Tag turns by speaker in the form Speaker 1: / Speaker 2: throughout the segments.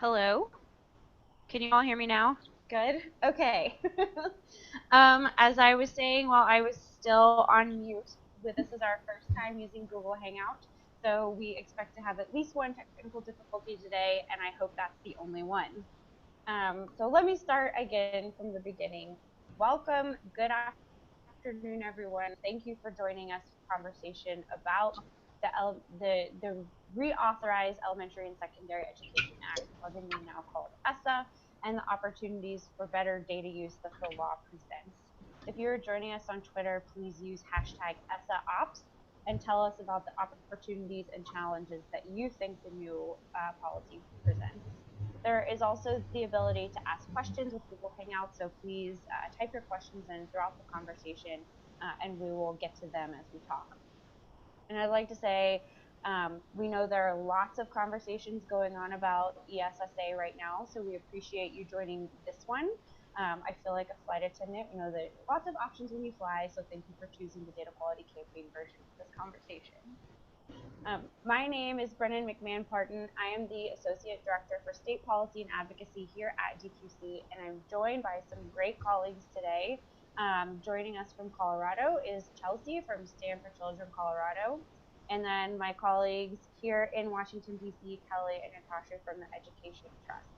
Speaker 1: Hello? Can you all hear me now? Good? Okay. As I was saying while I was still on mute, this is our first time using Google Hangout, so we expect to have at least one technical difficulty today, and I hope that's the only one. So let me start again from the beginning. Welcome, good afternoon, everyone. Thank you for joining us for conversation about the Reauthorized Elementary and Secondary Education Act, lovingly now called ESSA, and the opportunities for better data use that the law presents. If you're joining us on Twitter, please use hashtag ESSAOps and tell us about the opportunities and challenges that you think the new policy presents. There is also the ability to ask questions with Google Hangouts, so please type your questions in throughout the conversation, and we will get to them as we talk. And I'd like to say, we know there are lots of conversations going on about ESSA right now, so we appreciate you joining this one. I feel like a flight attendant. We know that lots of options when you fly, so thank you for choosing the data quality campaign version of this conversation. My name is Brennan McMahon-Parton. I am the Associate Director for State Policy and Advocacy here at DQC, and I'm joined by some great colleagues today. Joining us from Colorado is Chelsea from Stand for Children Colorado, and then my colleagues here in Washington, D.C., Kelly and Natasha from the Education Trust.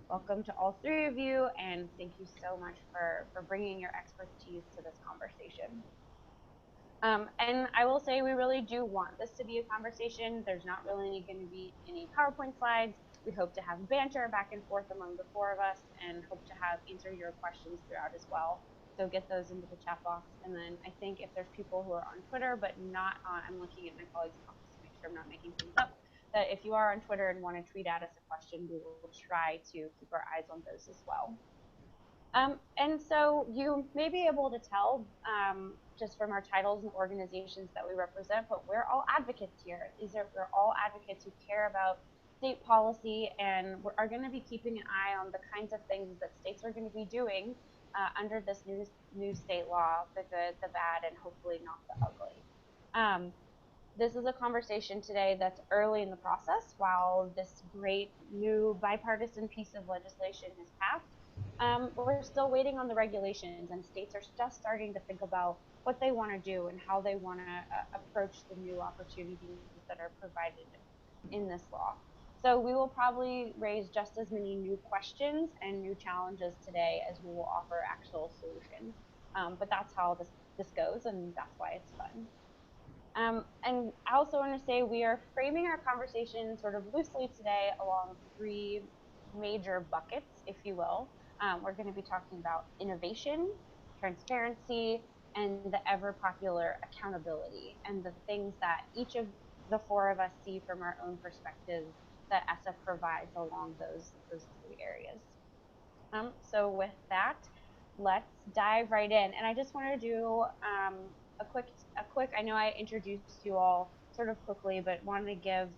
Speaker 1: Welcome to all three of you, and thank you so much for bringing your expertise to this conversation. And I will say we really do want this to be a conversation. There's not really going to be any PowerPoint slides. We hope to have banter back and forth among the four of us and hope to answer your questions throughout as well. So get those into the chat box. And then I think if there's people who are on Twitter but not on, I'm looking at my colleagues' office to make sure I'm not making things up, that if you are on Twitter and want to tweet at us a question, we will try to keep our eyes on those as well. And so you may be able to tell just from our titles and organizations that we represent, but we're all advocates here. We're all advocates who care about state policy, and we are going to be keeping an eye on the kinds of things that states are going to be doing under this new state law, the good, the bad, and hopefully not the ugly. This is a conversation today that's early in the process. While this great new bipartisan piece of legislation has passed, we're still waiting on the regulations, and states are just starting to think about what they want to do and how they want to approach the new opportunities that are provided in this law. So we will probably raise just as many new questions and new challenges today as we will offer actual solutions. But that's how this goes, and that's why it's fun. And I also want to say we are framing our conversation sort of loosely today along three major buckets, if you will. We're going to be talking about innovation, transparency, and the ever popular accountability, and the things that each of the four of us see from our own perspectives that ESSA provides along those three areas. So with that, let's dive right in. And I just want to do a quick, I know I introduced you all sort of quickly, but wanted to give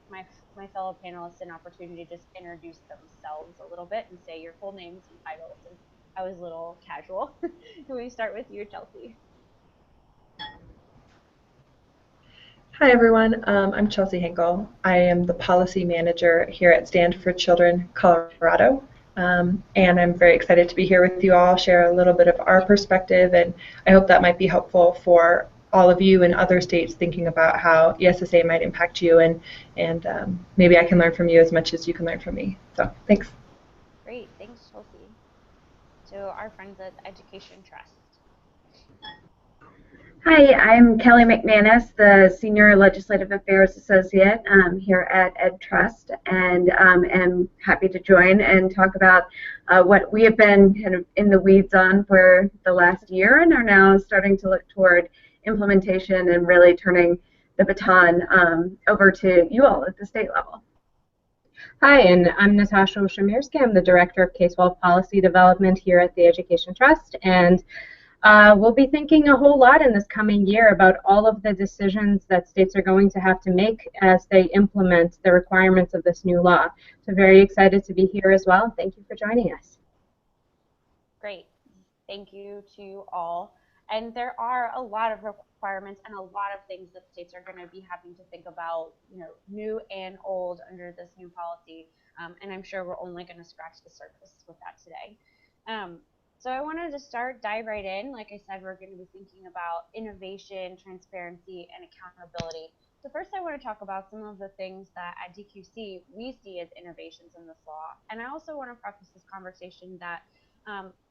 Speaker 1: my fellow panelists an opportunity to just introduce themselves a little bit and say your full names and titles, since I was a little casual. Can we start with you, Chelsea?
Speaker 2: Hi everyone, I'm Chelsea Hinkle. I am the policy manager here at Stand for Children Colorado, and I'm very excited to be here with you all, share a little bit of our perspective, and I hope that might be helpful for all of you in other states thinking about how ESSA might impact you, and maybe I can learn from you as much as you can learn from me. So thanks.
Speaker 1: Great, thanks, Chelsea. To our friends at Education Trust.
Speaker 3: Hi, I'm Kelly McManus, the Senior Legislative Affairs Associate here at EdTrust, and am happy to join and talk about what we have been kind of in the weeds on for the last year and are now starting to look toward implementation and really turning the baton over to you all at the state level.
Speaker 4: Hi, and I'm Natasha Shemirsky. I'm the Director of K-12 Policy Development here at the Education Trust, and we'll be thinking a whole lot in this coming year about all of the decisions that states are going to have to make as they implement the requirements of this new law. So very excited to be here as well. Thank you for joining us.
Speaker 1: Great. Thank you to you all. And there are a lot of requirements and a lot of things that states are going to be having to think about, new and old under this new policy. And I'm sure we're only going to scratch the surface with that today. Um, so I wanted to dive right in. Like I said, we're going to be thinking about innovation, transparency, and accountability. So first, I want to talk about some of the things that at DQC we see as innovations in this law. And I also want to preface this conversation that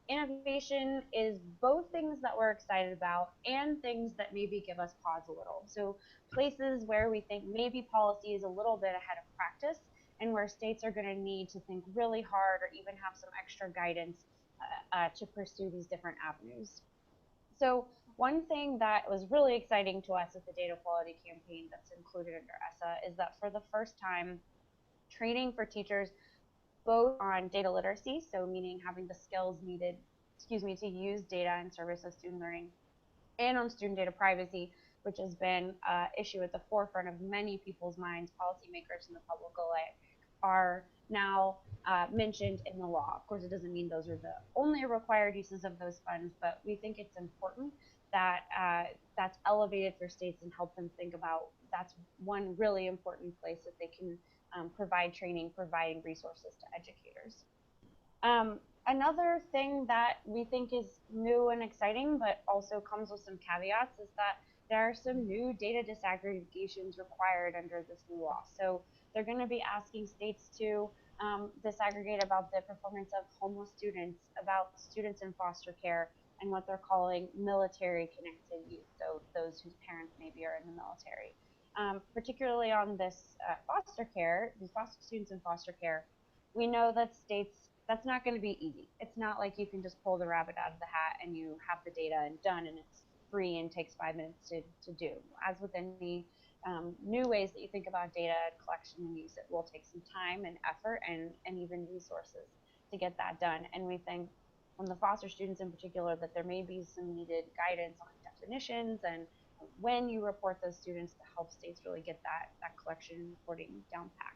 Speaker 1: innovation is both things that we're excited about and things that maybe give us pause a little. So places where we think maybe policy is a little bit ahead of practice and where states are going to need to think really hard or even have some extra guidance to pursue these different avenues. So one thing that was really exciting to us with the data quality campaign that's included under ESSA is that for the first time, training for teachers both on data literacy, so meaning having the skills needed, to use data in service of student learning, and on student data privacy, which has been an issue at the forefront of many people's minds, policymakers and the public alike, are now mentioned in the law. Of course, it doesn't mean those are the only required uses of those funds, but we think it's important that that's elevated for states and help them think about that's one really important place that they can provide training, providing resources to educators. Another thing that we think is new and exciting, but also comes with some caveats, is that there are some new data disaggregations required under this new law. So they're going to be asking states to disaggregate about the performance of homeless students, about students in foster care, and what they're calling military connected youth, so those whose parents maybe are in the military. Particularly on this foster care, the foster students in foster care, we know that states, that's not going to be easy. It's not like you can just pull the rabbit out of the hat and you have the data and done and it's free and takes 5 minutes to do. As with any new ways that you think about data collection and use, it will take some time and effort and even resources to get that done. And we think on the foster students in particular that there may be some needed guidance on definitions and when you report those students to help states really get that collection and reporting down pat.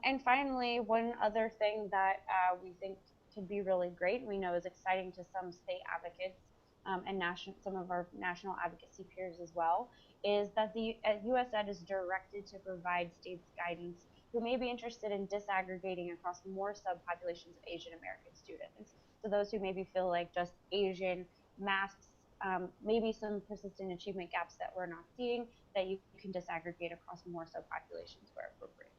Speaker 1: And finally, one other thing that we think can be really great, we know is exciting to some state advocates and some of our national advocacy peers as well, is that the USED is directed to provide states guidance who may be interested in disaggregating across more subpopulations of Asian American students. So those who maybe feel like just Asian masks maybe some persistent achievement gaps that we're not seeing, that you can disaggregate across more subpopulations where appropriate.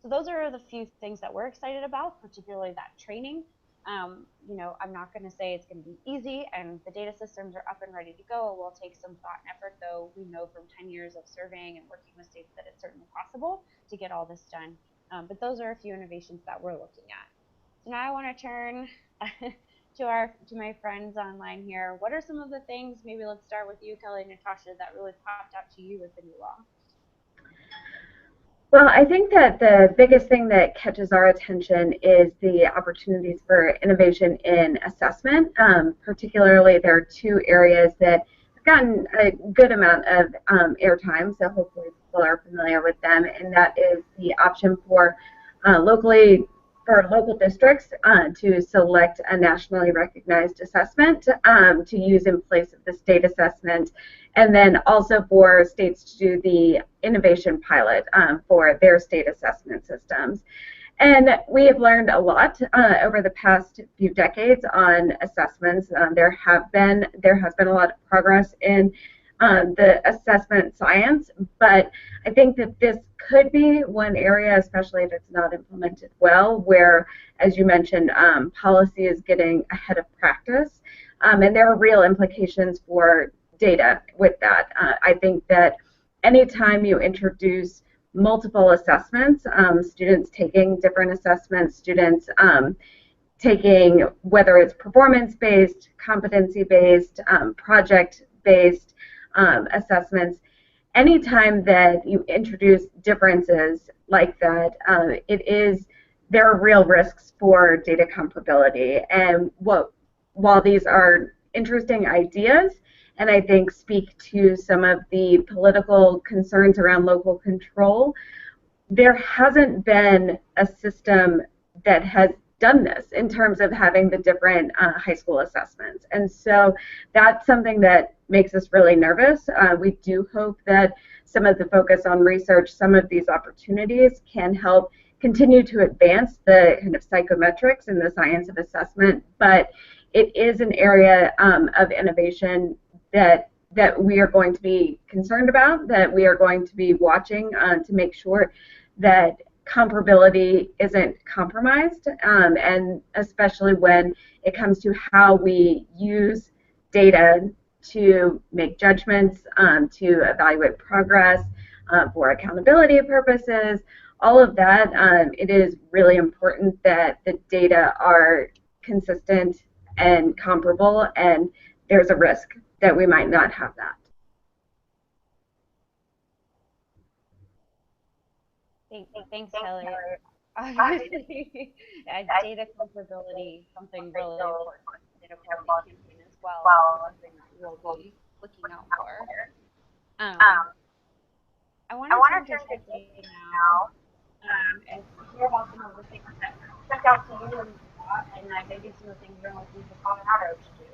Speaker 1: So those are the few things that we're excited about, particularly that training. I'm not going to say it's going to be easy, and the data systems are up and ready to go. It will take some thought and effort, though we know from 10 years of surveying and working with states that it's certainly possible to get all this done. But those are a few innovations that we're looking at. So now I want to turn to my friends online here. What are some of the things, maybe let's start with you, Kelly and Natasha, that really popped out to you with the new law?
Speaker 3: Well, I think that the biggest thing that catches our attention is the opportunities for innovation in assessment. Particularly, there are two areas that have gotten a good amount of airtime, so hopefully people are familiar with them, and that is the option for local districts to select a nationally recognized assessment to use in place of the state assessment, and then also for states to do the innovation pilot for their state assessment systems. And we have learned a lot over the past few decades on assessments. There has been a lot of progress in the assessment science, but I think that this could be one area, especially if it's not implemented well, where, as you mentioned, policy is getting ahead of practice, and there are real implications for data with that. I think that anytime you introduce multiple assessments, students taking different assessments, students taking, whether it's performance-based, competency-based, project-based assessments, anytime that you introduce differences like that, there are real risks for data comparability. And while these are interesting ideas, and I think speak to some of the political concerns around local control, there hasn't been a system that has done this in terms of having the different high school assessments. And so that's something that makes us really nervous. We do hope that some of the focus on research, some of these opportunities can help continue to advance the kind of psychometrics and the science of assessment, but it is an area of innovation that we are going to be concerned about, that we are going to be watching to make sure that comparability isn't compromised, and especially when it comes to how we use data to make judgments, to evaluate progress for accountability purposes, all of that. It is really important that the data are consistent and comparable, and there's a risk that we might not have that.
Speaker 1: Thanks, Kelly. Obviously, data comparability, something really important. Data quality campaign as well, something that we'll be looking out for. I want to turn to Tracy now and hear about some of the things that stuck out to you and maybe some of the things you're looking for Colorado to do.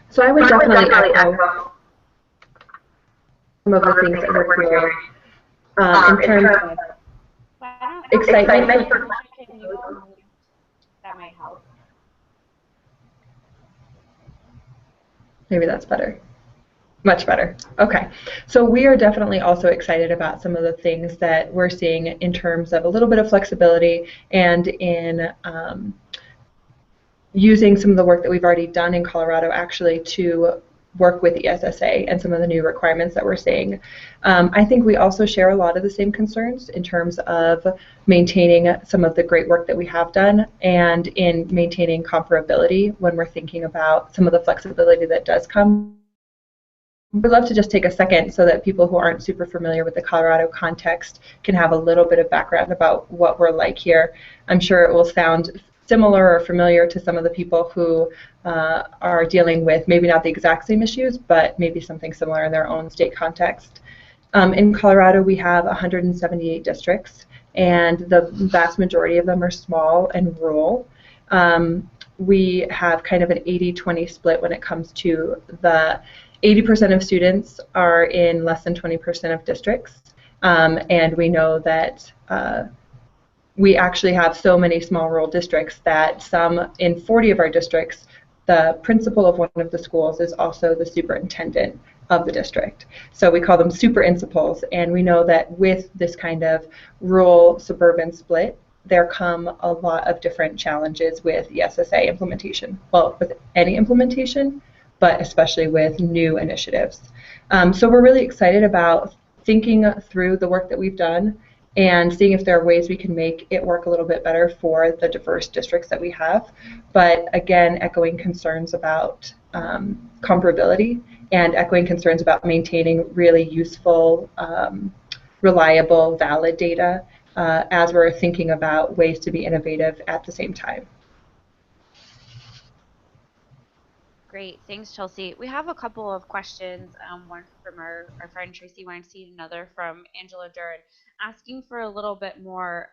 Speaker 2: So I would definitely echo some of the things that we're hearing in terms of excitement.
Speaker 1: That might help.
Speaker 2: Maybe that's better. Much better. Okay. So we are definitely also excited about some of the things that we're seeing in terms of a little bit of flexibility and in using some of the work that we've already done in Colorado actually to work with ESSA and some of the new requirements that we're seeing. I think we also share a lot of the same concerns in terms of maintaining some of the great work that we have done and in maintaining comparability when we're thinking about some of the flexibility that does come. We'd love to just take a second so that people who aren't super familiar with the Colorado context can have a little bit of background about what we're like here. I'm sure it will sound similar or familiar to some of the people who are dealing with maybe not the exact same issues, but maybe something similar in their own state context. In Colorado, we have 178 districts, and the vast majority of them are small and rural. We have kind of an 80-20 split when it comes to the 80% of students are in less than 20% of districts, and we know that we actually have so many small rural districts that some in 40 of our districts, the principal of one of the schools is also the superintendent of the district. So we call them super principals, and we know that with this kind of rural suburban split, there come a lot of different challenges with ESSA implementation. Well, with any implementation, but especially with new initiatives. So we're really excited about thinking through the work that we've done and seeing if there are ways we can make it work a little bit better for the diverse districts that we have. But again, echoing concerns about comparability and echoing concerns about maintaining really useful, reliable, valid data as we're thinking about ways to be innovative at the same time.
Speaker 1: Great, thanks, Chelsea. We have a couple of questions, one from our friend Tracy Weinstein, another from Angela Duran, asking for a little bit more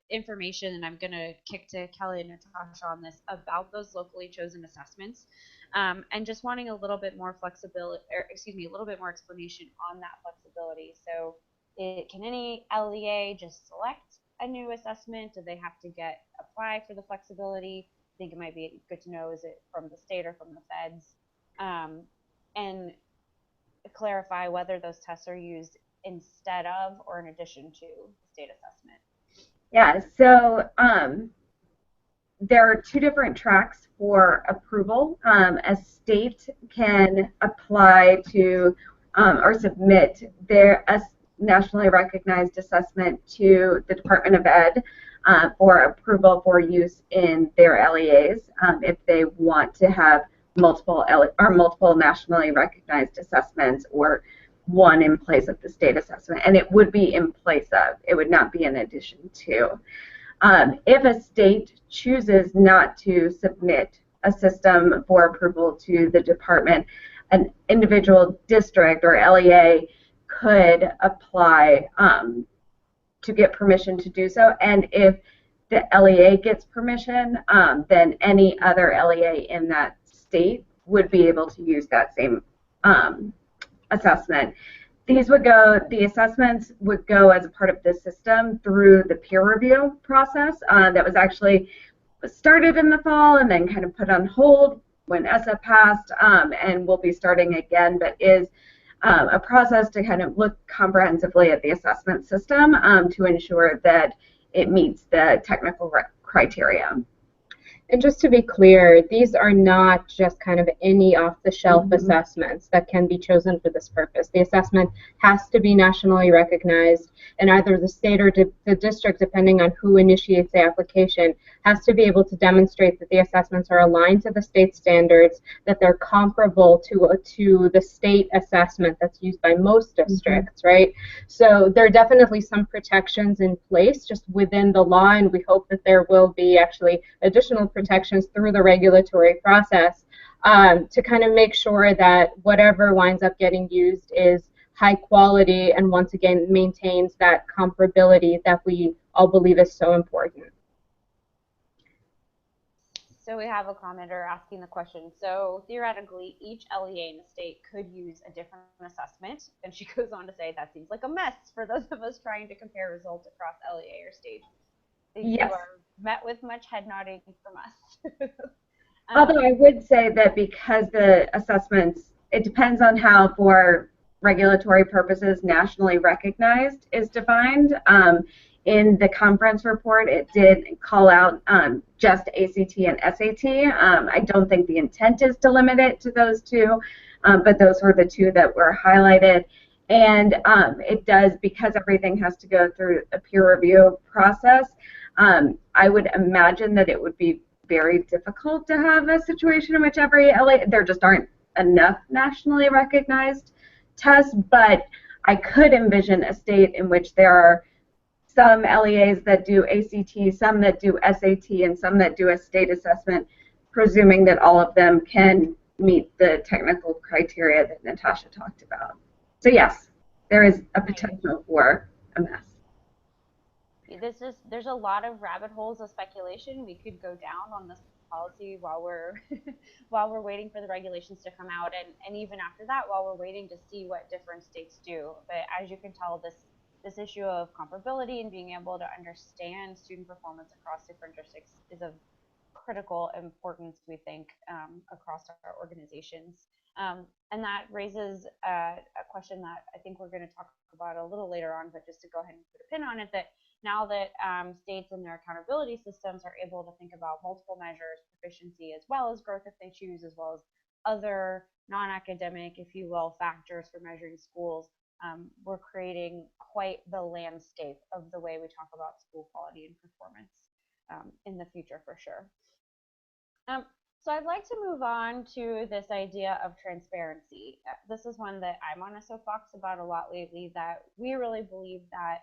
Speaker 1: information, and I'm going to kick to Kelly and Natasha on this, about those locally chosen assessments, and just wanting a little bit more flexibility, or excuse me, a little bit more explanation on that flexibility. So can any LEA just select a new assessment? Do they have to apply for the flexibility? I think it might be good to know, is it from the state or from the feds? And clarify whether those tests are used instead of or in addition to the state assessment.
Speaker 3: Yeah, so there are two different tracks for approval. A state can apply to or submit their nationally recognized assessment to the Department of Ed for approval for use in their LEAs if they want to have multiple nationally recognized assessments or one in place of the state assessment. And it would be in place of, it would not be in addition to. If a state chooses not to submit a system for approval to the department, an individual district or LEA could apply to get permission to do so. And if the LEA gets permission, then any other LEA in that state would be able to use that same assessment. The assessments would go as a part of the system through the peer review process that was actually started in the fall and then kind of put on hold when ESSA passed, and will be starting again, but is a process to kind of look comprehensively at the assessment system to ensure that it meets the technical criteria.
Speaker 4: And just to be clear, these are not just kind of any off-the-shelf assessments that can be chosen for this purpose. The assessment has to be nationally recognized, and either the state or the district, depending on who initiates the application, has to be able to demonstrate that the assessments are aligned to the state standards, that they're comparable to the state assessment that's used by most districts, right? So there are definitely some protections in place just within the law, and we hope that there will be actually additional protections through the regulatory process to kind of make sure that whatever winds up getting used is high quality and once again maintains that comparability that we all believe is so important.
Speaker 1: So we have a commenter asking the question. So theoretically, each LEA in the state could use a different assessment. And she goes on to say that seems like a mess for those of us trying to compare results across LEA or states.
Speaker 3: Yes.
Speaker 1: You are met with much head nodding from us.
Speaker 3: Although I would say that because the assessments, it depends on how, for regulatory purposes, nationally recognized is defined. In the conference report, it did call out just ACT and SAT. I don't think the intent is to limit it to those two, but those were the two that were highlighted. And it does, because everything has to go through a peer review process, I would imagine that it would be very difficult to have a situation in which there just aren't enough nationally recognized tests, but I could envision a state in which there are some LEAs that do ACT, some that do SAT, and some that do a state assessment, presuming that all of them can meet the technical criteria that Natasha talked about. So yes, there is a potential for a mess.
Speaker 1: There's a lot of rabbit holes of speculation we could go down on this policy while we're while we're waiting for the regulations to come out, and even after that, while we're waiting to see what different states do. But as you can tell, this issue of comparability and being able to understand student performance across different districts is of critical importance, we think, across our organizations. And that raises a question that I think we're going to talk about a little later on, but just to go ahead and put a pin on it, that now that states and their accountability systems are able to think about multiple measures, proficiency, as well as growth if they choose, as well as other non-academic, if you will, factors for measuring schools, we're creating quite the landscape of the way we talk about school quality and performance in the future for sure. So I'd like to move on to this idea of transparency. This is one that I'm on a soapbox about a lot lately, that we really believe that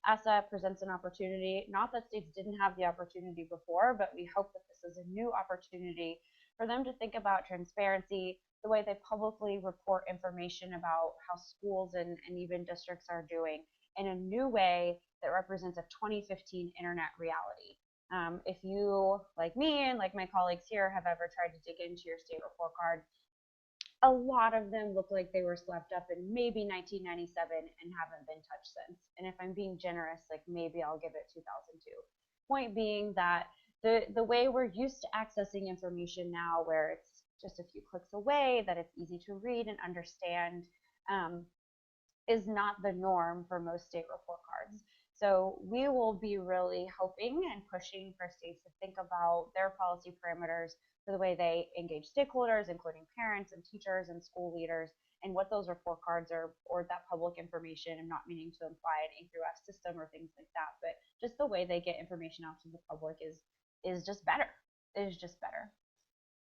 Speaker 1: ESSA presents an opportunity, not that states didn't have the opportunity before, but we hope that this is a new opportunity for them to think about transparency, the way they publicly report information about how schools and even districts are doing in a new way that represents a 2015 internet reality. If you, like me and like my colleagues here, have ever tried to dig into your state report card, a lot of them look like they were slept up in maybe 1997 and haven't been touched since. And if I'm being generous, like maybe I'll give it 2002. Point being that the way we're used to accessing information now, where it's just a few clicks away, that it's easy to read and understand, is not the norm for most state report cards. So we will be really hoping and pushing for states to think about their policy parameters for the way they engage stakeholders, including parents and teachers and school leaders, and what those report cards are, or that public information. I'm not meaning to imply an A through F system or things like that, but just the way they get information out to the public is just better. Is just better.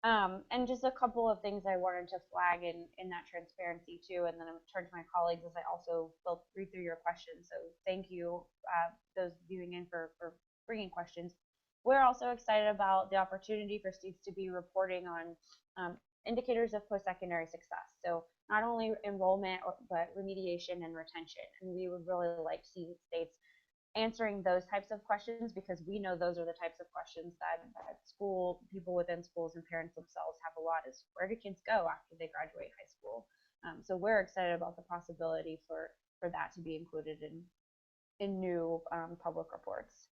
Speaker 1: And just a couple of things I wanted to flag in that transparency too, and then I'm turn to my colleagues as I also will read through your questions. So thank you, those viewing in for bringing questions. We're also excited about the opportunity for states to be reporting on indicators of post-secondary success. So not only enrollment, but remediation and retention. And we would really like to see states answering those types of questions, because we know those are the types of questions that school people within schools and parents themselves have a lot, is where do kids go after they graduate high school. So we're excited about the possibility for that to be included in new public reports.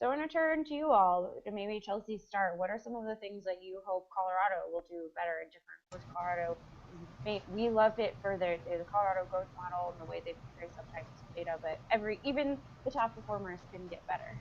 Speaker 1: So I'm going to turn to you all, to maybe Chelsea start. What are some of the things that you hope Colorado will do better and different? Of course, Colorado, we love it for the Colorado growth model and the way they portray some types of data, but even the top performers can get better.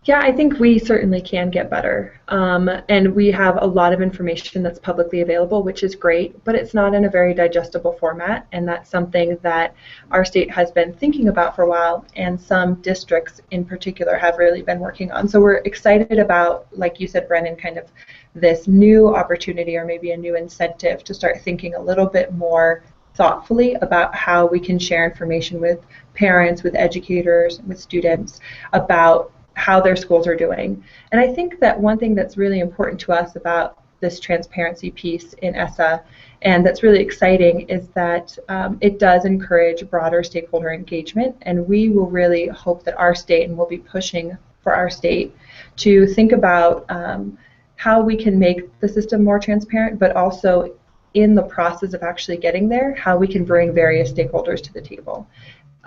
Speaker 2: Yeah, I think we certainly can get better. And we have a lot of information that's publicly available, which is great, but it's not in a very digestible format. And that's something that our state has been thinking about for a while, and some districts in particular have really been working on. So we're excited about, like you said, Brennan, kind of this new opportunity, or maybe a new incentive to start thinking a little bit more thoughtfully about how we can share information with parents, with educators, with students about how their schools are doing. And I think that one thing that's really important to us about this transparency piece in ESSA, and that's really exciting, is that it does encourage broader stakeholder engagement, and we will really hope that our state, and we'll be pushing for our state, to think about how we can make the system more transparent, but also in the process of actually getting there, how we can bring various stakeholders to the table.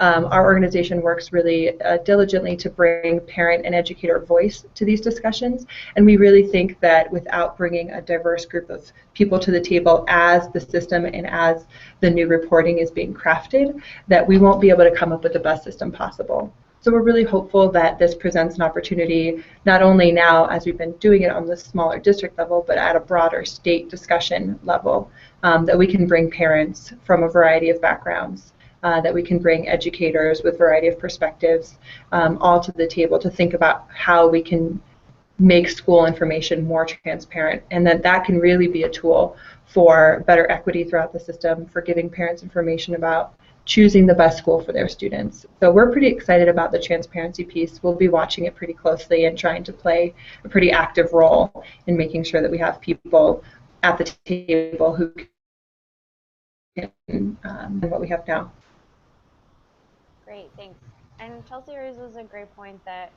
Speaker 2: Our organization works really diligently to bring parent and educator voice to these discussions, and we really think that without bringing a diverse group of people to the table as the system and as the new reporting is being crafted, that we won't be able to come up with the best system possible. So we're really hopeful that this presents an opportunity, not only now as we've been doing it on the smaller district level, but at a broader state discussion level, that we can bring parents from a variety of backgrounds, that we can bring educators with a variety of perspectives, all to the table to think about how we can make school information more transparent, and that can really be a tool for better equity throughout the system, for giving parents information about choosing the best school for their students. So we're pretty excited about the transparency piece. We'll be watching it pretty closely and trying to play a pretty active role in making sure that we have people at the table who can what we have now.
Speaker 1: Great, thanks. And Chelsea raises a great point that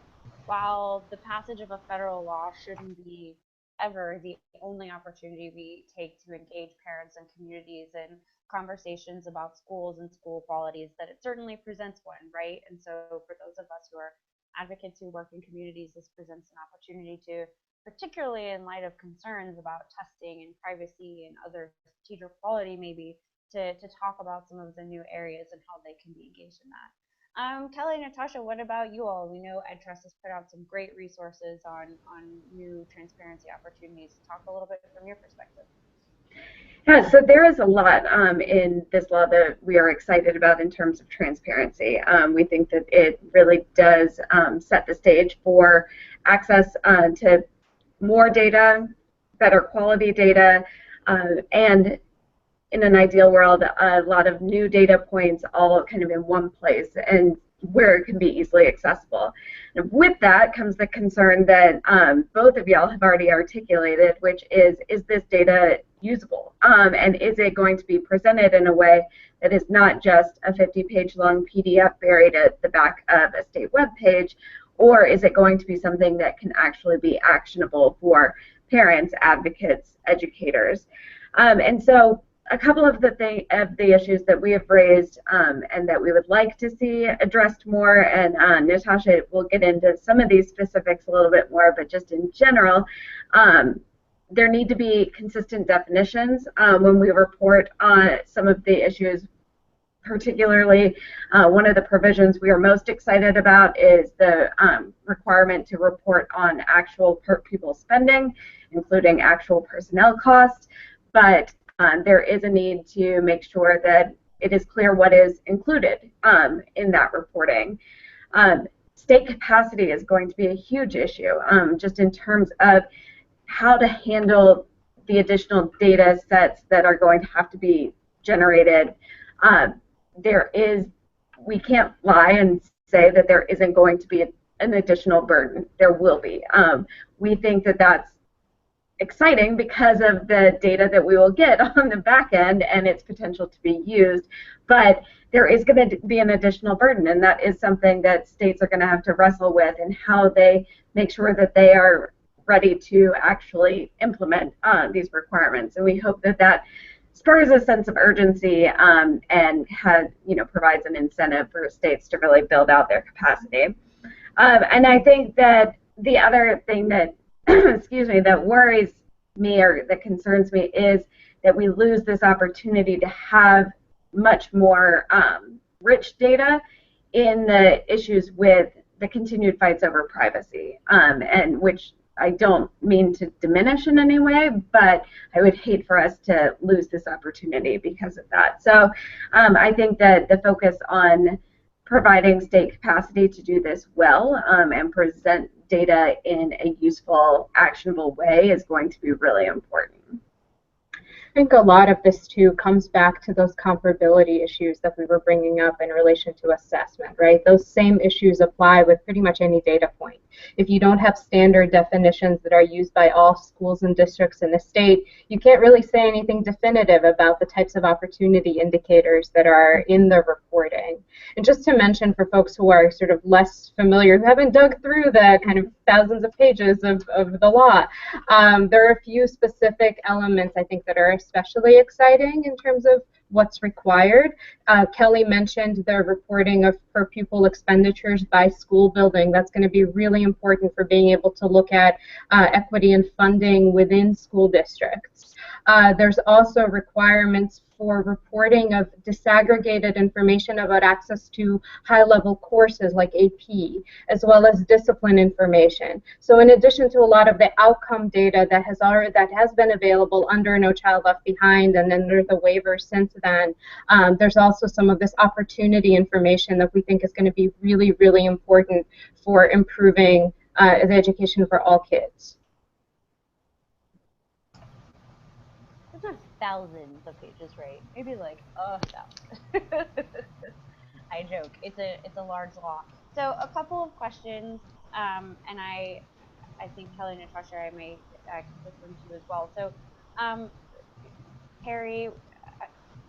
Speaker 1: while the passage of a federal law shouldn't be ever the only opportunity we take to engage parents and communities in conversations about schools and school qualities, that it certainly presents one, right? And so for those of us who are advocates who work in communities, this presents an opportunity to, particularly in light of concerns about testing and privacy and other teacher quality, maybe to talk about some of the new areas and how they can be engaged in that. Kelly, Natasha, what about you all? We know EdTrust has put out some great resources on new transparency opportunities. Talk a little bit from your perspective.
Speaker 3: Yeah, so there is a lot in this law that we are excited about in terms of transparency. We think that it really does set the stage for access to more data, better quality data, and in an ideal world, a lot of new data points all kind of in one place and where it can be easily accessible. And with that comes the concern that both of y'all have already articulated, which is this data usable? And is it going to be presented in a way that is not just a 50-page long PDF buried at the back of a state web page, or is it going to be something that can actually be actionable for parents, advocates, educators? And so a couple of the issues that we have raised and that we would like to see addressed more, and Natasha will get into some of these specifics a little bit more, but just in general, there need to be consistent definitions when we report on some of the issues. Particularly, one of the provisions we are most excited about is the requirement to report on actual per pupil spending, including actual personnel costs, but there is a need to make sure that it is clear what is included in that reporting. State capacity is going to be a huge issue, just in terms of how to handle the additional data sets that are going to have to be generated. We can't lie and say that there isn't going to be an additional burden. There will be. We think that that's exciting because of the data that we will get on the back end and its potential to be used, but there is going to be an additional burden, and that is something that states are going to have to wrestle with, and how they make sure that they are ready to actually implement these requirements. And we hope that that spurs a sense of urgency, and provides an incentive for states to really build out their capacity. And I think that the other thing that excuse me, that worries me or that concerns me is that we lose this opportunity to have much more rich data in the issues with the continued fights over privacy, and which I don't mean to diminish in any way, but I would hate for us to lose this opportunity because of that. So I think that the focus on providing state capacity to do this well, and present data in a useful, actionable way is going to be really important.
Speaker 4: I think a lot of this too comes back to those comparability issues that we were bringing up in relation to assessment, right? Those same issues apply with pretty much any data point. If you don't have standard definitions that are used by all schools and districts in the state, you can't really say anything definitive about the types of opportunity indicators that are in the reporting. And just to mention for folks who are sort of less familiar, who haven't dug through the kind of thousands of pages of the law, there are a few specific elements I think that are especially exciting in terms of what's required. Kelly mentioned the reporting of per pupil expenditures by school building. That's going to be really important for being able to look at equity and funding within school districts. There's also requirements for reporting of disaggregated information about access to high-level courses like AP, as well as discipline information. So in addition to a lot of the outcome data that has been available under No Child Left Behind and under the waiver since then, there's also some of this opportunity information that we think is going to be really, really important for improving the education for all kids.
Speaker 1: Not thousands of pages, right? Maybe like 1,000. I joke. It's a large law. So a couple of questions, and I think Kelly, Natasha, I may kick this one to you as well. So, Harry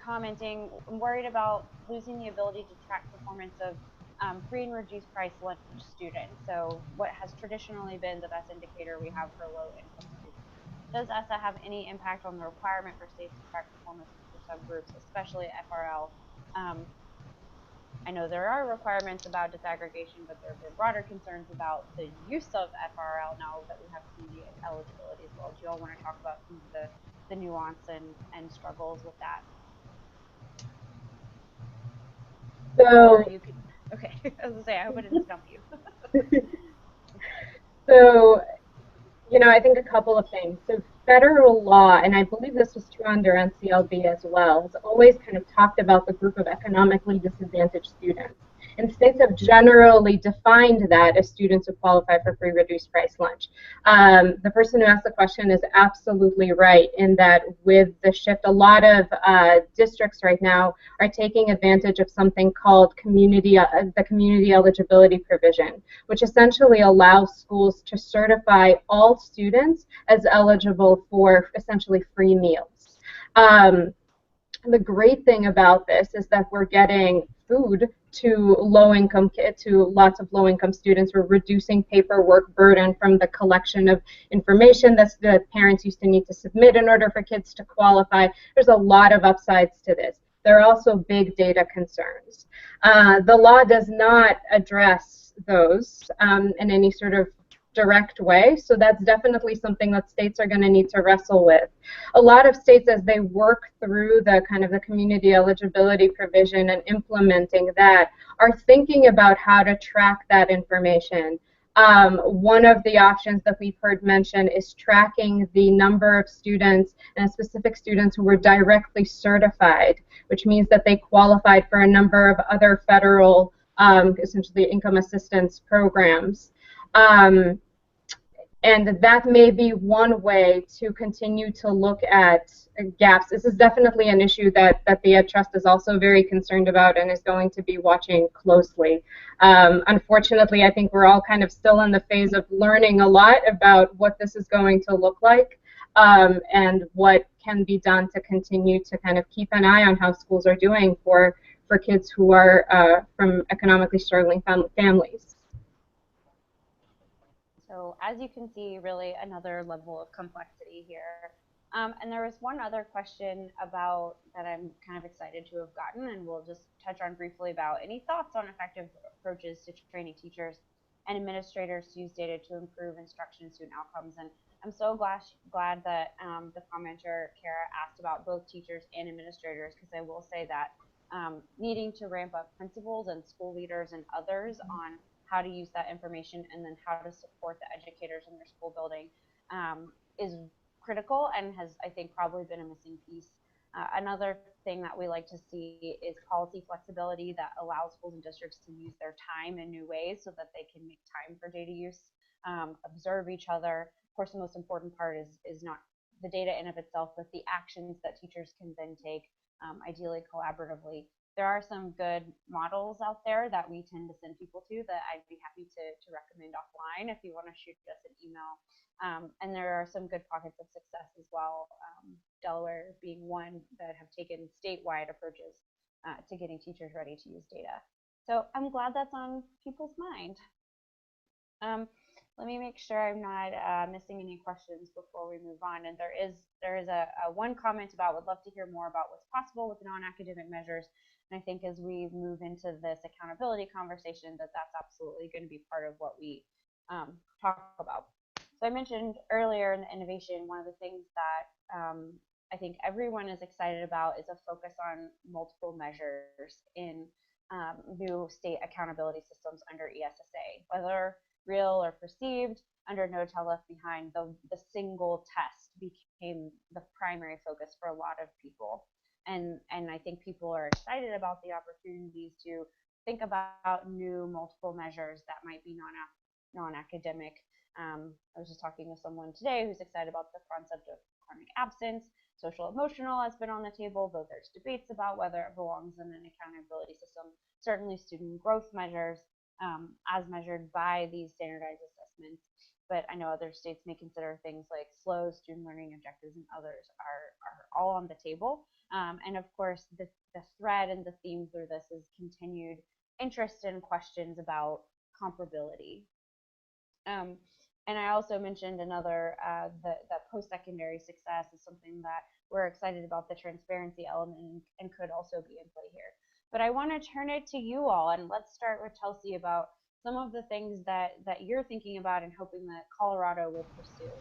Speaker 1: commenting, I'm worried about losing the ability to track performance of free and reduced price lunch students. So what has traditionally been the best indicator we have for low income students. Does ESSA have any impact on the requirement for states to track performance for subgroups, especially FRL? I know there are requirements about disaggregation, but there have been broader concerns about the use of FRL now that we have community eligibility as well. Do you all want to talk about some of the nuance and struggles with that?
Speaker 4: So,
Speaker 1: okay, I was going to say, I hope I didn't stump you.
Speaker 4: So, I think a couple of things. So federal law, and I believe this was true under NCLB as well, has always kind of talked about the group of economically disadvantaged students. And states have generally defined that as students who qualify for free reduced price lunch. The person who asked the question is absolutely right in that with the shift, a lot of districts right now are taking advantage of something called the community eligibility provision, which essentially allows schools to certify all students as eligible for essentially free meals. The great thing about this is that we're getting food to lots of low-income students. We're reducing paperwork burden from the collection of information that the parents used to need to submit in order for kids to qualify. There's a lot of upsides to this. There are also big data concerns. The law does not address those in any sort of direct way, so that's definitely something that states are going to need to wrestle with. A lot of states, as they work through the kind of the community eligibility provision and implementing that, are thinking about how to track that information. One of the options that we've heard mentioned is tracking the number of students, and specific students who were directly certified, which means that they qualified for a number of other federal, essentially income assistance programs. And that may be one way to continue to look at gaps. This is definitely an issue that the Ed Trust is also very concerned about and is going to be watching closely. Unfortunately, I think we're all kind of still in the phase of learning a lot about what this is going to look like, and what can be done to continue to kind of keep an eye on how schools are doing for for kids who are from economically struggling families.
Speaker 1: So as you can see, really another level of complexity here. And there was one other question about that I'm kind of excited to have gotten, and we'll just touch on briefly about any thoughts on effective approaches to training teachers and administrators to use data to improve instruction and student outcomes. And I'm so glad that the commenter, Kara, asked about both teachers and administrators, because I will say that needing to ramp up principals and school leaders and others on how to use that information and then how to support the educators in their school building is critical and has, I think, probably been a missing piece. Another thing that we like to see is policy flexibility that allows schools and districts to use their time in new ways so that they can make time for data use, observe each other. Of course, the most important part is not the data in of itself, but the actions that teachers can then take, ideally collaboratively. There are some good models out there that we tend to send people to that I'd be happy to recommend offline if you want to shoot us an email. And there are some good pockets of success as well, Delaware being one that have taken statewide approaches to getting teachers ready to use data. So I'm glad that's on people's mind. Let me make sure I'm not missing any questions before we move on. And there is a one comment about would love to hear more about what's possible with non-academic measures. And I think as we move into this accountability conversation, that's absolutely going to be part of what we talk about. So I mentioned earlier in the innovation, one of the things that I think everyone is excited about is a focus on multiple measures in new state accountability systems under ESSA, whether real or perceived. Under No Child Left Behind, the single test became the primary focus for a lot of people. And I think people are excited about the opportunities to think about new multiple measures that might be non-academic. I was just talking with someone today who's excited about the concept of chronic absence. Social emotional has been on the table, though there's debates about whether it belongs in an accountability system. Certainly student growth measures as measured by these standardized assessments. But I know other states may consider things like SLO, student learning objectives, and others are all on the table. And of course, the thread and the theme through this is continued interest in questions about comparability. And I also mentioned another, that post-secondary success is something that we're excited about, the transparency element, and could also be in play here. But I want to turn it to you all, and let's start with Chelsea about some of the things that you're thinking about and hoping that Colorado will pursue.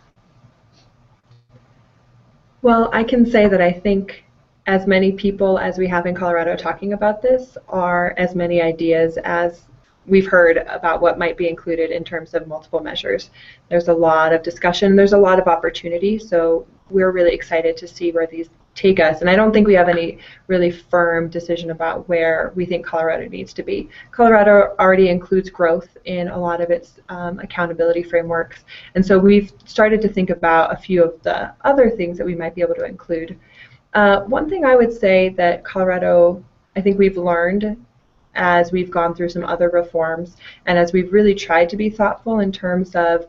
Speaker 2: Well, I can say that I think as many people as we have in Colorado talking about this are as many ideas as we've heard about what might be included in terms of multiple measures. There's a lot of discussion, there's a lot of opportunity, so we're really excited to see where these take us. And I don't think we have any really firm decision about where we think Colorado needs to be. Colorado already includes growth in a lot of its accountability frameworks. And so we've started to think about a few of the other things that we might be able to include. One thing I would say that Colorado, I think we've learned as we've gone through some other reforms and as we've really tried to be thoughtful in terms of,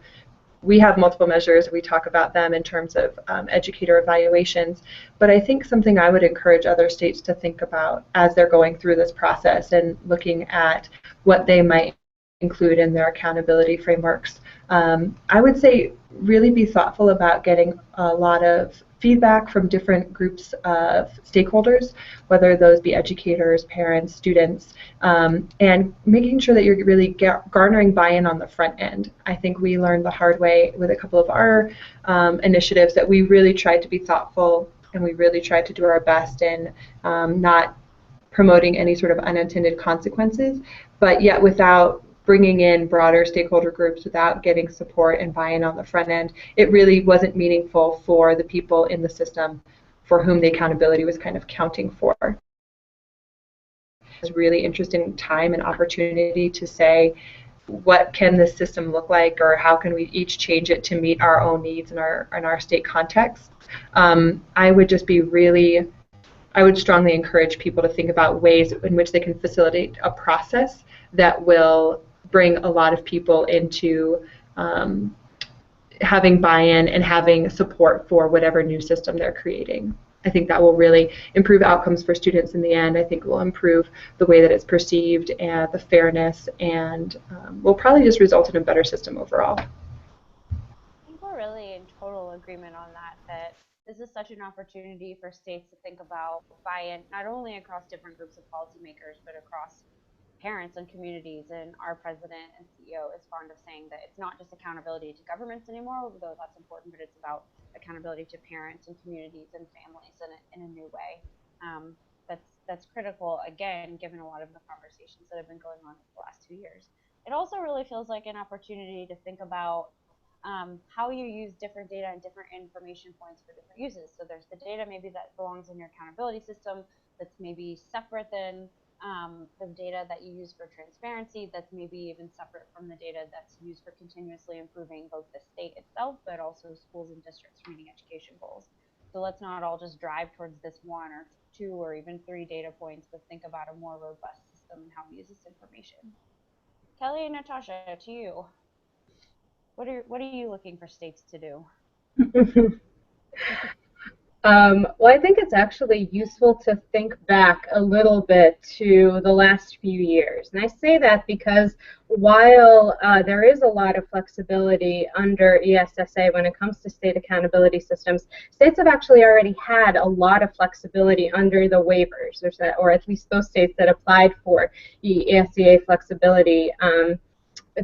Speaker 2: we have multiple measures, we talk about them in terms of educator evaluations, but I think something I would encourage other states to think about as they're going through this process and looking at what they might include in their accountability frameworks. I would say really be thoughtful about getting a lot of feedback from different groups of stakeholders, whether those be educators, parents, students, and making sure that you're really garnering buy-in on the front end. I think we learned the hard way with a couple of our initiatives that we really tried to be thoughtful and we really tried to do our best in not promoting any sort of unintended consequences, but yet without bringing in broader stakeholder groups, without getting support and buy-in on the front end, it really wasn't meaningful for the people in the system for whom the accountability was kind of counting for. It's really interesting time and opportunity to say, what can this system look like, or how can we each change it to meet our own needs in our state context? I would strongly encourage people to think about ways in which they can facilitate a process that will bring a lot of people into having buy-in and having support for whatever new system they're creating. I think that will really improve outcomes for students in the end. I think it will improve the way that it's perceived and the fairness, and will probably just result in a better system overall.
Speaker 1: I think we're really in total agreement on that, that this is such an opportunity for states to think about buy-in, not only across different groups of policymakers, but across parents and communities. And our president and CEO is fond of saying that it's not just accountability to governments anymore, although that's important, but it's about accountability to parents and communities and families in a new way. That's critical, again, given a lot of the conversations that have been going on for the last 2 years. It also really feels like an opportunity to think about how you use different data and different information points for different uses. So there's the data maybe that belongs in your accountability system that's maybe separate than the data that you use for transparency, that's maybe even separate from the data that's used for continuously improving both the state itself, but also schools and districts meeting education goals. So let's not all just drive towards this one or two or even three data points, but think about a more robust system and how we use this information. Kelly and Natasha, to you. What are you looking for states to do?
Speaker 4: Well, I think it's actually useful to think back a little bit to the last few years. And I say that because while there is a lot of flexibility under ESSA when it comes to state accountability systems, states have actually already had a lot of flexibility under the waivers, or at least those states that applied for the ESSA flexibility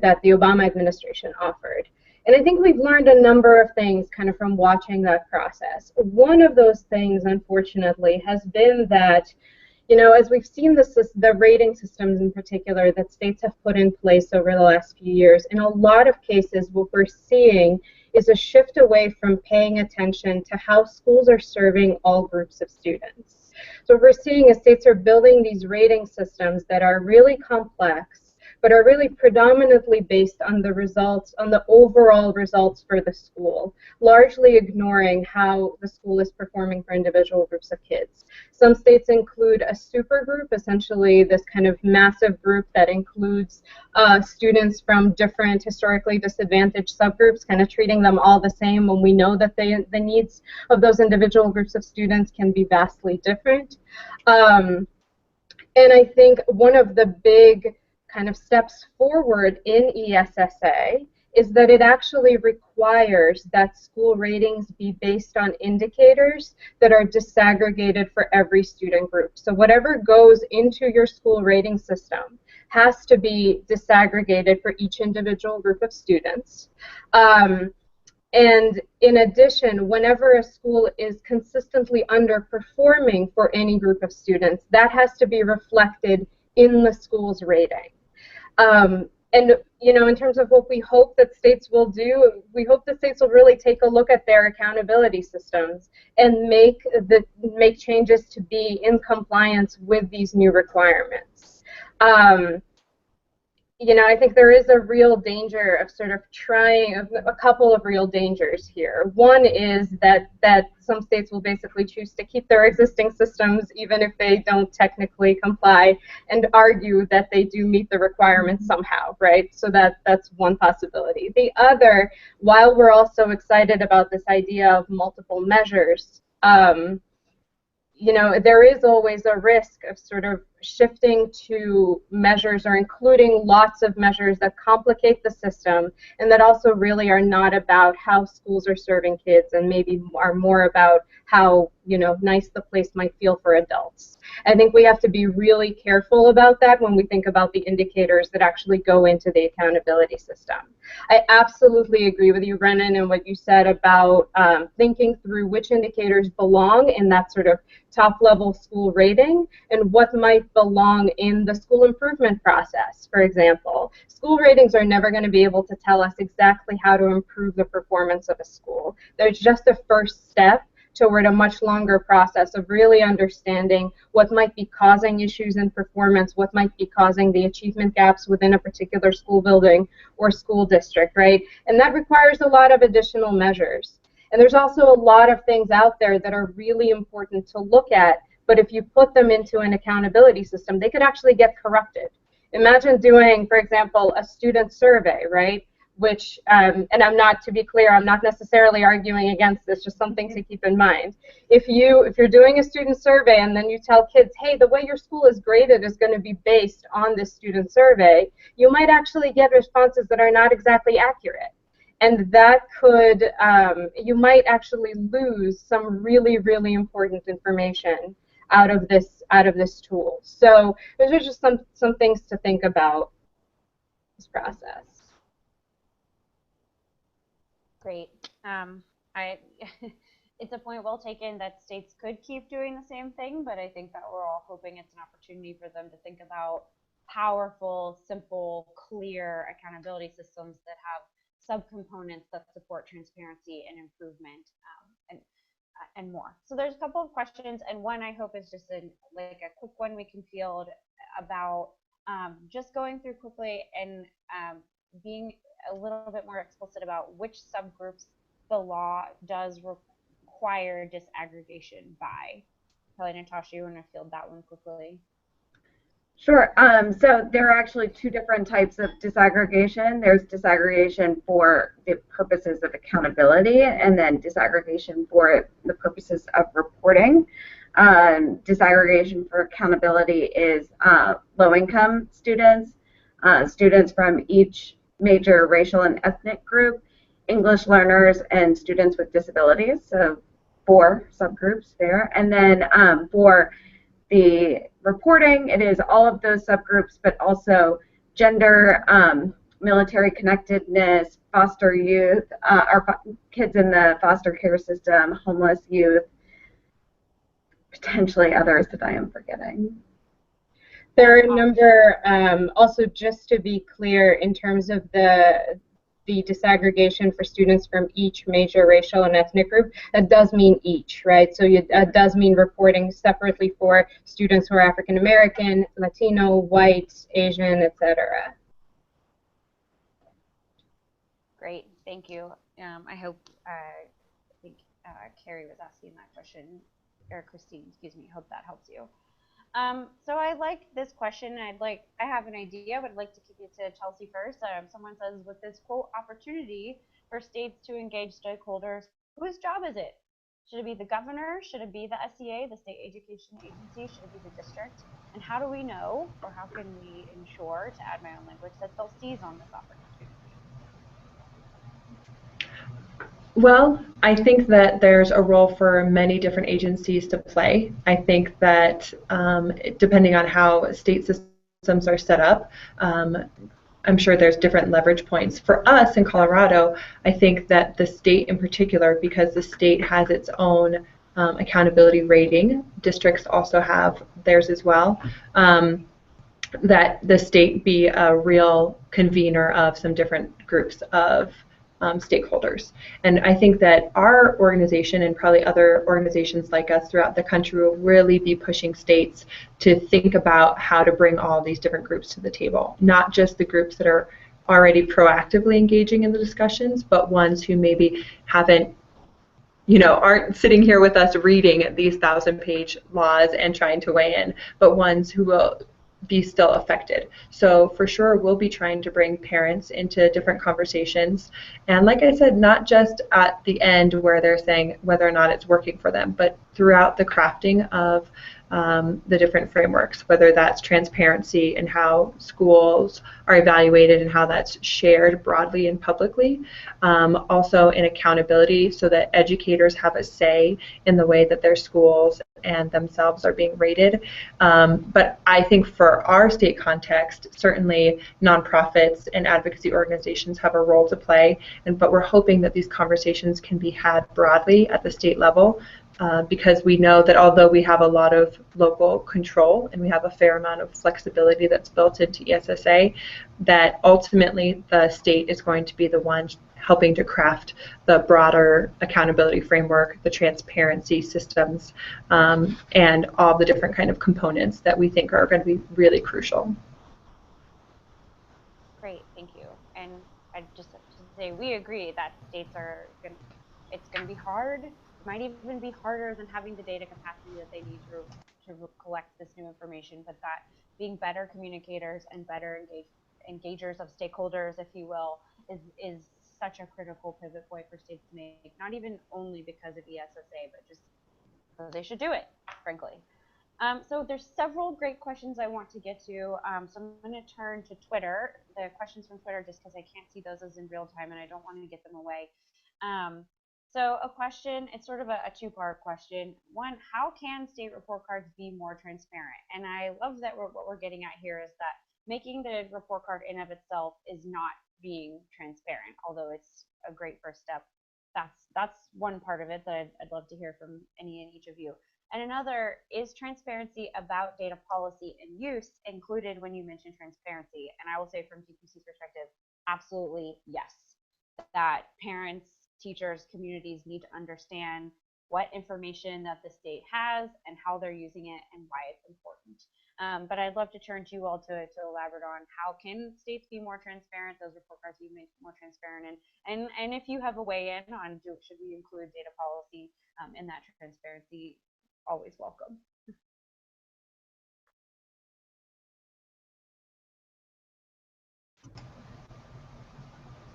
Speaker 4: that the Obama administration offered. And I think we've learned a number of things kind of from watching that process. One of those things, unfortunately, has been that, you know, as we've seen the rating systems in particular that states have put in place over the last few years, in a lot of cases what we're seeing is a shift away from paying attention to how schools are serving all groups of students. So what we're seeing is states are building these rating systems that are really complex, but are really predominantly based on the results, on the overall results for the school, largely ignoring how the school is performing for individual groups of kids. Some states include a super group, essentially this kind of massive group that includes students from different historically disadvantaged subgroups, kind of treating them all the same when we know that the needs of those individual groups of students can be vastly different. And I think one of the big kind of steps forward in ESSA is that it actually requires that school ratings be based on indicators that are disaggregated for every student group. So whatever goes into your school rating system has to be disaggregated for each individual group of students. And in addition, whenever a school is consistently underperforming for any group of students, that has to be reflected in the school's rating. And, you know, in terms of what we hope that states will do, we hope that states will really take a look at their accountability systems and make changes to be in compliance with these new requirements. You know, I think there is a real danger of sort of trying a couple of real dangers here. One is that some states will basically choose to keep their existing systems even if they don't technically comply and argue that they do meet the requirements somehow, right? So that's one possibility. The other, while we're also excited about this idea of multiple measures, you know, there is always a risk of sort of shifting to measures or including lots of measures that complicate the system and that also really are not about how schools are serving kids and maybe are more about how, you know, nice the place might feel for adults. I think we have to be really careful about that when we think about the indicators that actually go into the accountability system. I absolutely agree with you, Brennan, and what you said about thinking through which indicators belong in that sort of top-level school rating and what might belong in the school improvement process, for example. School ratings are never going to be able to tell us exactly how to improve the performance of a school. They're just a first step toward a much longer process of really understanding what might be causing issues in performance, what might be causing the achievement gaps within a particular school building or school district, right? And that requires a lot of additional measures. And there's also a lot of things out there that are really important to look at, but if you put them into an accountability system, they could actually get corrupted. Imagine doing, for example, a student survey, right, which, and I'm not, to be clear, I'm not necessarily arguing against this, just something to keep in mind. If you're doing a student survey and then you tell kids, hey, the way your school is graded is going to be based on this student survey, you might actually get responses that are not exactly accurate. And that could, you might actually lose some really, really important information out of this tool. So those are just some things to think about this process.
Speaker 1: Great. I it's a point well taken that states could keep doing the same thing, but I think that we're all hoping it's an opportunity for them to think about powerful, simple, clear accountability systems that have subcomponents that support transparency and improvement, and more. So there's a couple of questions, and one I hope is just like a quick one we can field about just going through quickly and being a little bit more explicit about which subgroups the law does require disaggregation by. Kelly, Natasha, you want to field that one quickly?
Speaker 3: Sure. So there are actually two different types of disaggregation. There's disaggregation for the purposes of accountability, and then disaggregation for the purposes of reporting. Disaggregation for accountability is low-income students, students from each major racial and ethnic group, English learners, and students with disabilities. So 4 subgroups there. And then for the reporting, it is all of those subgroups, but also gender, military connectedness, foster youth, our kids in the foster care system, homeless youth, potentially others that I am forgetting.
Speaker 4: There are a number, also just to be clear, in terms of the disaggregation for students from each major racial and ethnic group, that does mean each, right? So it does mean reporting separately for students who are African American, Latino, white, Asian, etc.
Speaker 1: Great, thank you. I hope, I think Carrie was asking that question, or Christine, excuse me. Hope that helps you. So I like this question. I have an idea, but I'd like to kick it to Chelsea first. Someone says, with this quote opportunity for states to engage stakeholders, whose job is it? Should it be the governor? Should it be the SEA, the state education agency? Should it be the district? And how do we know, or how can we ensure, to add my own language, that they'll seize on this opportunity?
Speaker 2: Well, I think that there's a role for many different agencies to play. I think that depending on how state systems are set up, I'm sure there's different leverage points. For us in Colorado, I think that the state in particular, because the state has its own accountability rating, districts also have theirs as well, that the state be a real convener of some different groups of stakeholders. And I think that our organization and probably other organizations like us throughout the country will really be pushing states to think about how to bring all these different groups to the table, not just the groups that are already proactively engaging in the discussions, but ones who maybe haven't, aren't sitting here with us reading these 1,000-page laws and trying to weigh in, but ones who will be still affected. So for sure, we'll be trying to bring parents into different conversations. And like I said, not just at the end where they're saying whether or not it's working for them, but throughout the crafting of the different frameworks, whether that's transparency and how schools are evaluated and how that's shared broadly and publicly. Also in accountability, so that educators have a say in the way that their schools and themselves are being rated. But I think for our state context, certainly nonprofits and advocacy organizations have a role to play. But we're hoping that these conversations can be had broadly at the state level, because we know that although we have a lot of local control and we have a fair amount of flexibility that's built into ESSA, that ultimately the state is going to be the one helping to craft the broader accountability framework, the transparency systems, and all the different kind of components that we think are going to be really crucial.
Speaker 1: Great, thank you. And I just have to say, we agree that states it's going to be hard. It might even be harder than having the data capacity that they need to collect this new information, but that being better communicators and better engagers of stakeholders, if you will, is such a critical pivot point for states to make, not even only because of ESSA, but just because they should do it, frankly. So there's several great questions I want to get to. So I'm going to turn to Twitter, the questions from Twitter, just because I can't see those as in real time and I don't want to get them away. Um, so a question, it's sort of a two-part question. One, how can state report cards be more transparent? And I love that what we're getting at here is that making the report card in of itself is not being transparent, although it's a great first step. That's one part of it that I'd love to hear from any and each of you. And another, is transparency about data policy and use included when you mention transparency? And I will say from TPC's perspective, absolutely yes. That parents, teachers, communities need to understand what information that the state has and how they're using it and why it's important. But I'd love to turn to you all to elaborate on how can states be more transparent, those report cards be made more transparent, and if you have a weigh in on should we include data policy in that transparency, always welcome.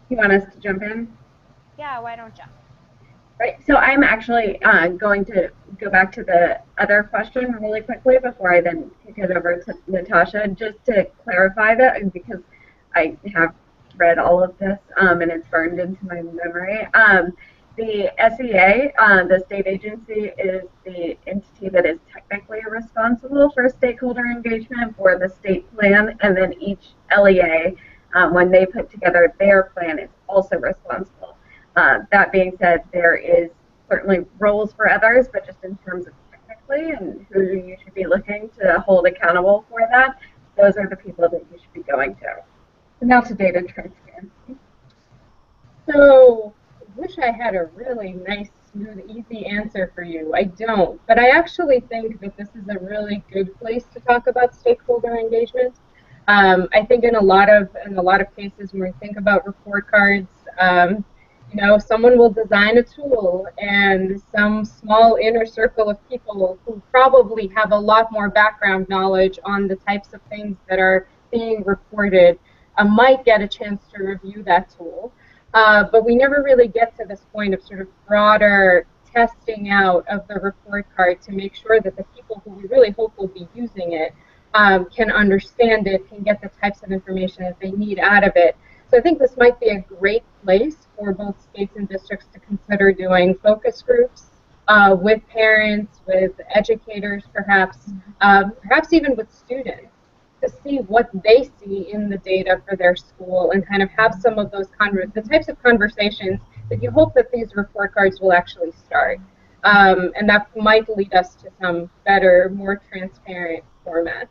Speaker 3: You want us to jump in?
Speaker 1: Yeah, why don't you?
Speaker 3: Right. So I'm actually going to go back to the other question really quickly before I then kick it over to Natasha, just to clarify that, because I have read all of this and it's burned into my memory. The SEA, the state agency, is the entity that is technically responsible for stakeholder engagement for the state plan, and then each LEA, when they put together their plan, is also responsible. That being said, there is certainly roles for others, but just in terms of technically and who you should be looking to hold accountable for that, those are the people that you should be going to. So now to data transparency.
Speaker 4: So, wish I had a really nice, smooth, easy answer for you. I don't, but I actually think that this is a really good place to talk about stakeholder engagement. I think in a lot of cases when we think about report cards, someone will design a tool, and some small inner circle of people who probably have a lot more background knowledge on the types of things that are being reported might get a chance to review that tool. But we never really get to this point of sort of broader testing out of the report card to make sure that the people who we really hope will be using it can understand it, can get the types of information that they need out of it. So I think this might be a great place for both states and districts to consider doing focus groups with parents, with educators, perhaps even with students, to see what they see in the data for their school and kind of have some of those the types of conversations that you hope that these report cards will actually start. And that might lead us to some better, more transparent format.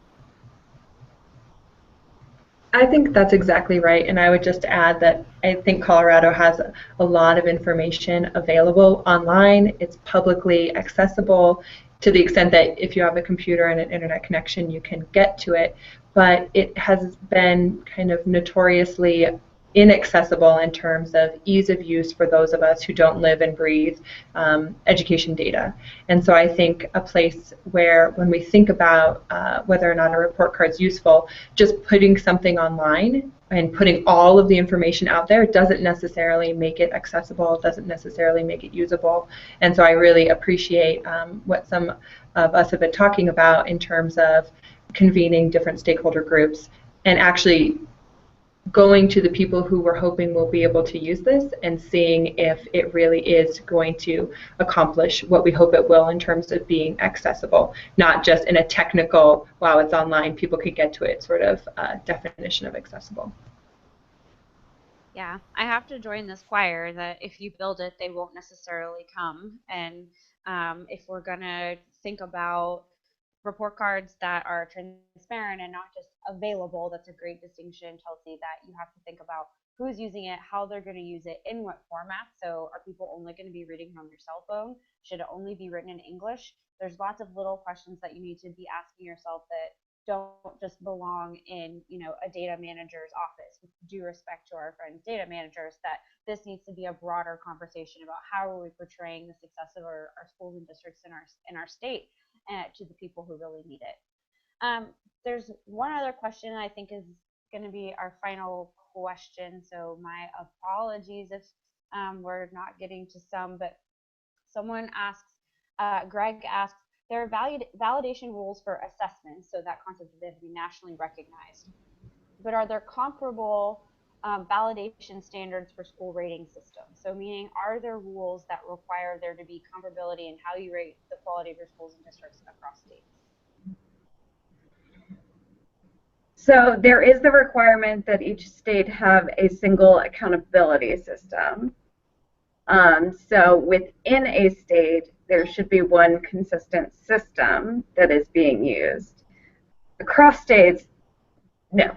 Speaker 2: I think that's exactly right. And I would just add that I think Colorado has a lot of information available online. It's publicly accessible to the extent that if you have a computer and an internet connection, you can get to it. But it has been kind of notoriously inaccessible in terms of ease of use for those of us who don't live and breathe education data. And so I think a place where when we think about whether or not a report card is useful, just putting something online and putting all of the information out there doesn't necessarily make it accessible, doesn't necessarily make it usable. And so I really appreciate what some of us have been talking about in terms of convening different stakeholder groups and actually going to the people who we're hoping will be able to use this and seeing if it really is going to accomplish what we hope it will in terms of being accessible, not just in a technical, wow, it's online, people could get to it sort of definition of accessible.
Speaker 1: Yeah, I have to join this choir that if you build it, they won't necessarily come. And if we're going to think about report cards that are transparent and not just available, that's a great distinction, Chelsea, that you have to think about who's using it, how they're going to use it, in what format. So are people only going to be reading from their cell phone? Should it only be written in English? There's lots of little questions that you need to be asking yourself that don't just belong in a data manager's office. With due respect to our friends data managers, that this needs to be a broader conversation about how are we portraying the success of our schools and districts in our state to the people who really need it. There's one other question I think is going to be our final question. So my apologies if we're not getting to some, but someone asks, Greg asks, there are validation rules for assessments, so that concept of it to be nationally recognized. But are there comparable validation standards for school rating systems? So meaning, are there rules that require there to be comparability in how you rate the quality of your schools and districts across states?
Speaker 3: So there is the requirement that each state have a single accountability system. So within a state, there should be one consistent system that is being used. Across states, no.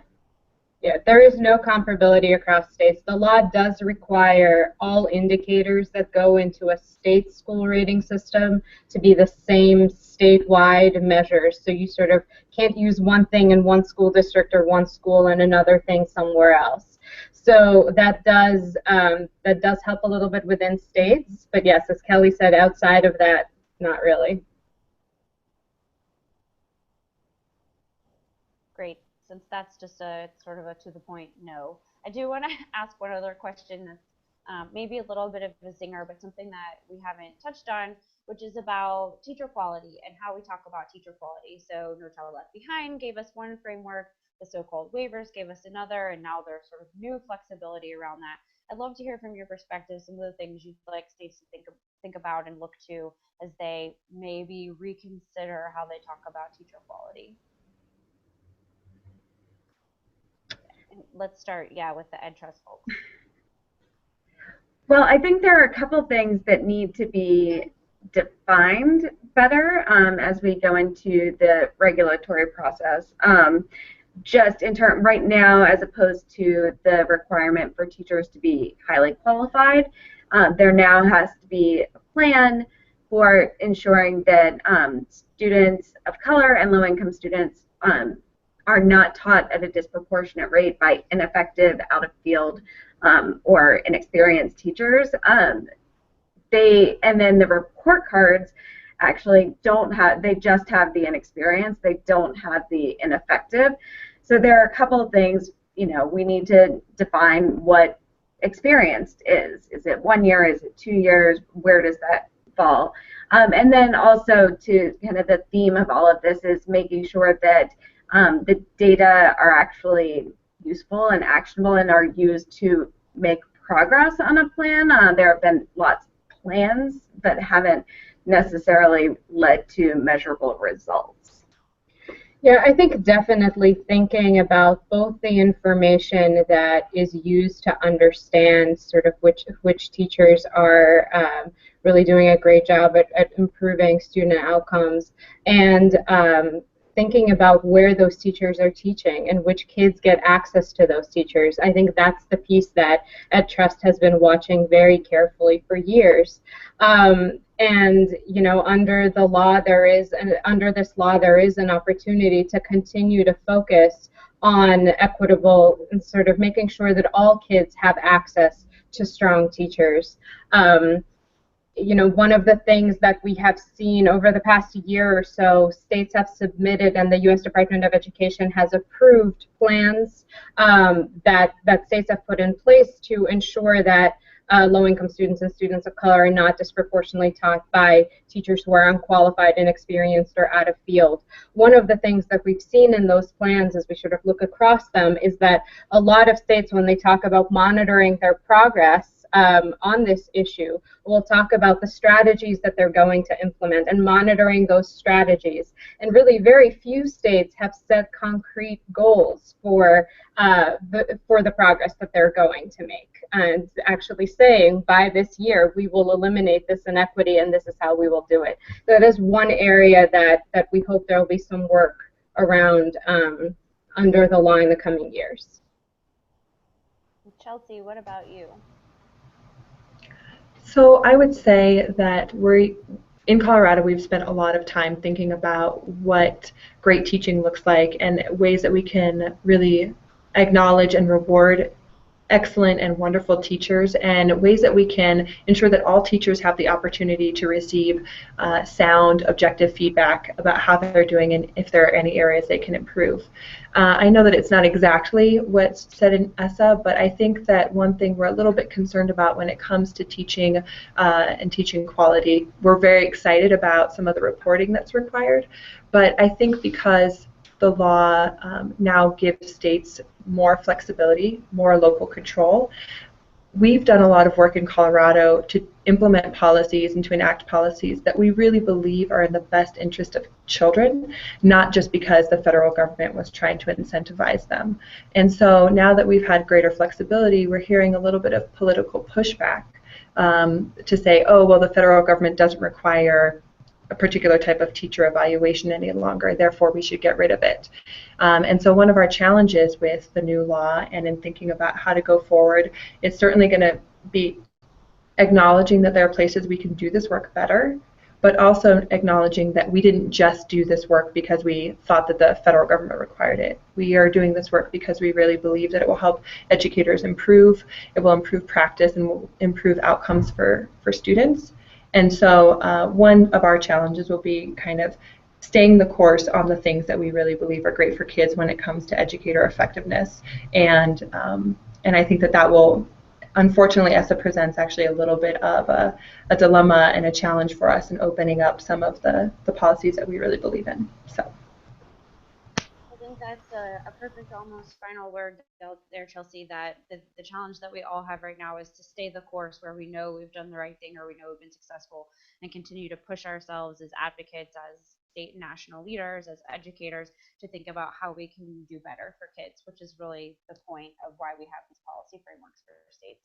Speaker 4: Yeah, there is no comparability across states. The law does require all indicators that go into a state school rating system to be the same statewide measures. So you sort of can't use one thing in one school district or one school and another thing somewhere else. So that does help a little bit within states. But yes, as Kelly said, outside of that, not really.
Speaker 1: Great. Since that's just a sort of a to the point no, I do want to ask one other question that's maybe a little bit of a zinger, but something that we haven't touched on, which is about teacher quality and how we talk about teacher quality. So No Child Left Behind gave us one framework, the so-called waivers gave us another, and now there's sort of new flexibility around that. I'd love to hear from your perspective some of the things you'd like states to think about and look to as they maybe reconsider how they talk about teacher quality. Let's start, with the EdTrust folks.
Speaker 3: Well, I think there are a couple things that need to be defined better as we go into the regulatory process. Just in terms right now, as opposed to the requirement for teachers to be highly qualified, there now has to be a plan for ensuring that students of color and low-income students are not taught at a disproportionate rate by ineffective, out-of-field, or inexperienced teachers. And then the report cards actually they just have the inexperienced, they don't have the ineffective. So there are a couple of things, we need to define what experienced is. Is it 1 year, is it 2 years, where does that fall? And then also to kind of the theme of all of this is making sure that the data are actually useful and actionable and are used to make progress on a plan. There have been lots of plans that haven't necessarily led to measurable results.
Speaker 4: Yeah, I think definitely thinking about both the information that is used to understand sort of which teachers are really doing a great job at improving student outcomes, and thinking about where those teachers are teaching and which kids get access to those teachers. I think that's the piece that EdTrust has been watching very carefully for years. And under the law, under this law, there is an opportunity to continue to focus on equitable and sort of making sure that all kids have access to strong teachers. One of the things that we have seen over the past year or so, states have submitted, and the U.S. Department of Education has approved plans that states have put in place to ensure that low-income students and students of color are not disproportionately taught by teachers who are unqualified, inexperienced, or out of field. One of the things that we've seen in those plans as we sort of look across them is that a lot of states, when they talk about monitoring their progress on this issue, will talk about the strategies that they're going to implement and monitoring those strategies. And really very few states have set concrete goals for the progress that they're going to make, and actually saying by this year we will eliminate this inequity and this is how we will do it. That is one area that we hope there will be some work around under the law in the coming years.
Speaker 1: Chelsea, what about you?
Speaker 2: So I would say that in Colorado, we've spent a lot of time thinking about what great teaching looks like and ways that we can really acknowledge and reward excellent and wonderful teachers, and ways that we can ensure that all teachers have the opportunity to receive sound, objective feedback about how they're doing and if there are any areas they can improve. I know that it's not exactly what's said in ESSA, but I think that one thing we're a little bit concerned about when it comes to teaching and teaching quality, we're very excited about some of the reporting that's required, but I think because the law now gives states more flexibility, more local control. We've done a lot of work in Colorado to implement policies and to enact policies that we really believe are in the best interest of children, not just because the federal government was trying to incentivize them. And so now that we've had greater flexibility, we're hearing a little bit of political pushback to say, oh, well, the federal government doesn't require a particular type of teacher evaluation any longer, therefore we should get rid of it. And so one of our challenges with the new law and in thinking about how to go forward is certainly going to be acknowledging that there are places we can do this work better, but also acknowledging that we didn't just do this work because we thought that the federal government required it. We are doing this work because we really believe that it will help educators improve, it will improve practice, and will improve outcomes for students. And so one of our challenges will be kind of staying the course on the things that we really believe are great for kids when it comes to educator effectiveness. And I think that will, unfortunately, ESSA presents actually a little bit of a dilemma and a challenge for us in opening up some of the policies that we really believe in. So.
Speaker 1: I think that's a perfect almost final word there, Chelsea, that the challenge that we all have right now is to stay the course where we know we've done the right thing or we know we've been successful, and continue to push ourselves as advocates, as state and national leaders, as educators, to think about how we can do better for kids, which is really the point of why we have these policy frameworks for states.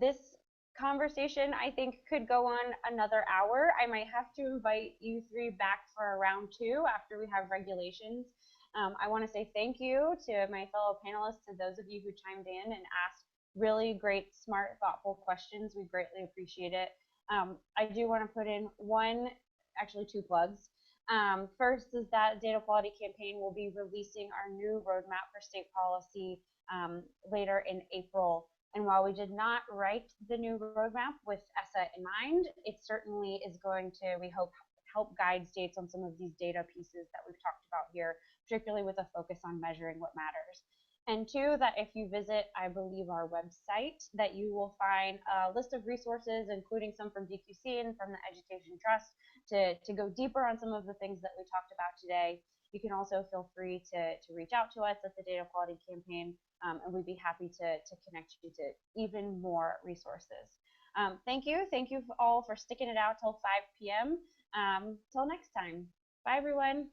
Speaker 1: This conversation, I think, could go on another hour. I might have to invite you three back for a round two after we have regulations. I want to say thank you to my fellow panelists, to those of you who chimed in and asked really great, smart, thoughtful questions. We greatly appreciate it. I do want to put in actually two plugs. First is that Data Quality Campaign will be releasing our new roadmap for state policy later in April. And while we did not write the new roadmap with ESSA in mind, it certainly is going to, we hope, help guide states on some of these data pieces that we've talked about here, particularly with a focus on measuring what matters. And two, that if you visit, I believe, our website, that you will find a list of resources, including some from DQC and from the Education Trust, to go deeper on some of the things that we talked about today. You can also feel free to reach out to us at the Data Quality Campaign, and we'd be happy to connect you to even more resources. Thank you all for sticking it out till 5 p.m. Till next time. Bye, everyone.